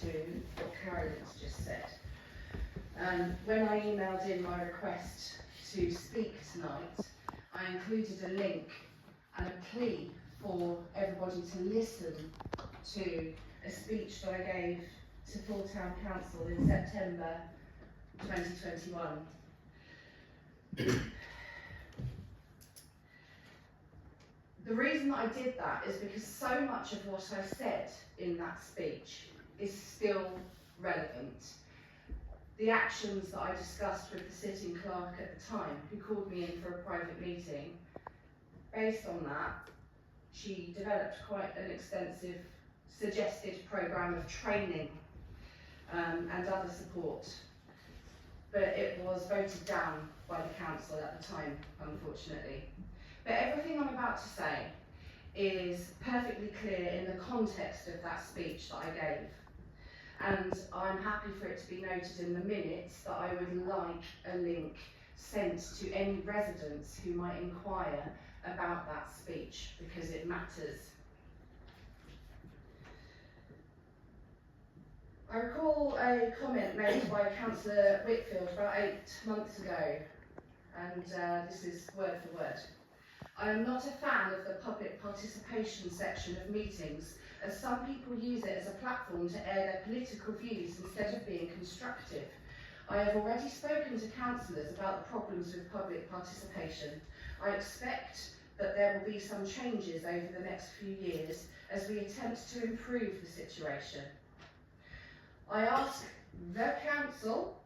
to what Carolyn's just said. When I emailed in my request to speak tonight, I included a link and a plea for everybody to listen to a speech that I gave to Portishead Town Council in September 2021. The reason that I did that is because so much of what I said in that speech is still relevant. The actions that I discussed with the sitting clerk at the time, who called me in for a private meeting, based on that, she developed quite an extensive suggested programme of training and other support. But it was voted down by the council at the time, unfortunately. But everything I'm about to say is perfectly clear in the context of that speech that I gave. And I'm happy for it to be noted in the minutes that I would like a link sent to any residents who might inquire about that speech, because it matters. I recall a comment made by Councillor Whitfield about 8 months ago, and this is word for word. I am not a fan of the public participation section of meetings, as some people use it as a platform to air their political views instead of being constructive. I have already spoken to councillors about the problems with public participation. I expect that there will be some changes over the next few years as we attempt to improve the situation. I ask the council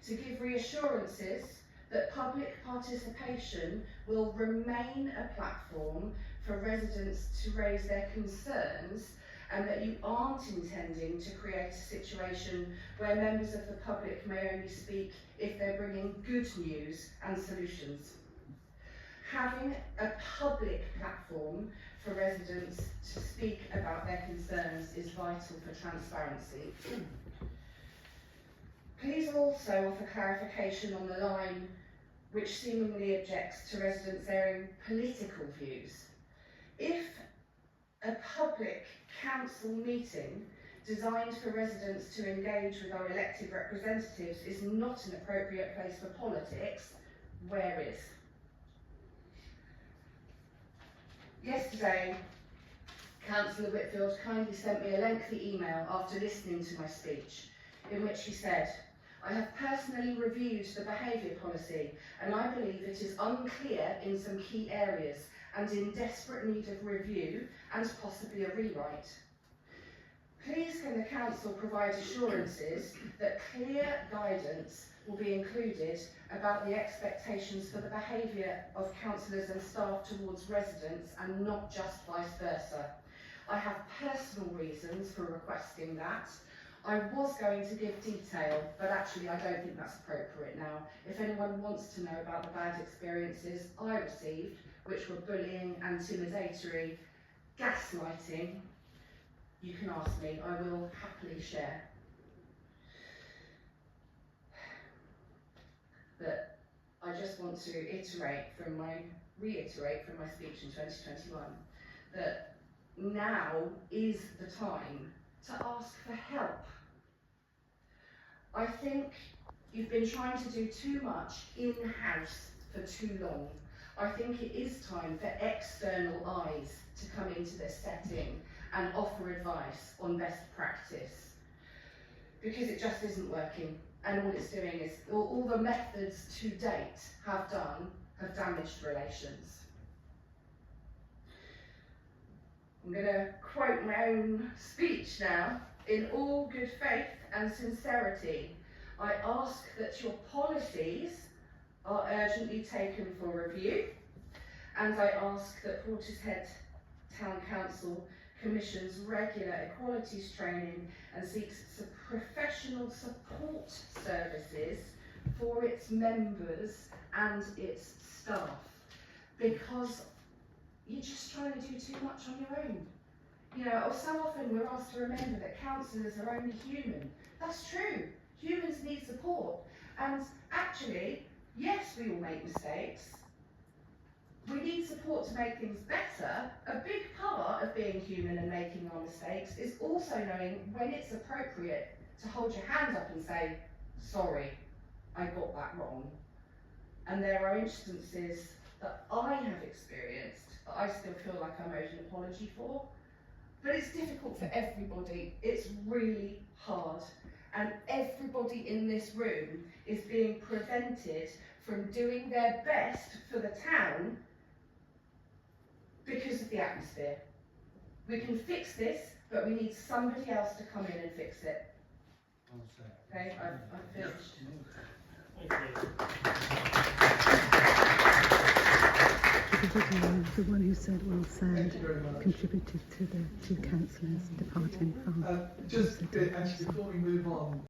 to give reassurances that public participation will remain a platform for residents to raise their concerns, and that you aren't intending to create a situation where members of the public may only speak if they're bringing good news and solutions. Having a public platform for residents to speak about their concerns is vital for transparency. Please also offer clarification on the line which seemingly objects to residents airing political views. If a public council meeting designed for residents to engage with our elected representatives is not an appropriate place for politics, where is? Yesterday, Councillor Whitfield kindly sent me a lengthy email after listening to my speech, in which he said, I have personally reviewed the behaviour policy and I believe it is unclear in some key areas and in desperate need of review and possibly a rewrite. Please can the council provide assurances that clear guidance will be included about the expectations for the behaviour of councillors and staff towards residents and not just vice versa. I have personal reasons for requesting that. I was going to give detail, but actually I don't think that's appropriate now. If anyone wants to know about the bad experiences I received, which were bullying, intimidatory, gaslighting, you can ask me. I will happily share. But I just want to reiterate from my speech in 2021 that now is the time to ask for help. I think you've been trying to do too much in-house for too long. I think it is time for external eyes to come into this setting and offer advice on best practice, because it just isn't working, and all it's doing is, all the methods to date have damaged relations. I'm going to quote my own speech now. In all good faith and sincerity, I ask that your policies are urgently taken for review, and I ask that Portishead Town Council commissions regular equalities training and seeks professional support services for its members and its staff, because you're just trying to do too much on your own. You know, so often we're asked to remember that councillors are only human. That's true. Humans need support. And actually, yes, we all make mistakes. we need support to make things better. A big part of being human and making our mistakes is also knowing when it's appropriate to hold your hand up and say, sorry, I got that wrong. And there are instances that I have experienced that I still feel like I'm owed an apology for. But it's difficult for everybody. It's really hard. And everybody in this room is being prevented from doing their best for the town because of the atmosphere. We can fix this, but we need somebody else to come in and fix it. Okay, I've finished. The one who said well said contributed to the two councillors departing from. Just actually before we move on.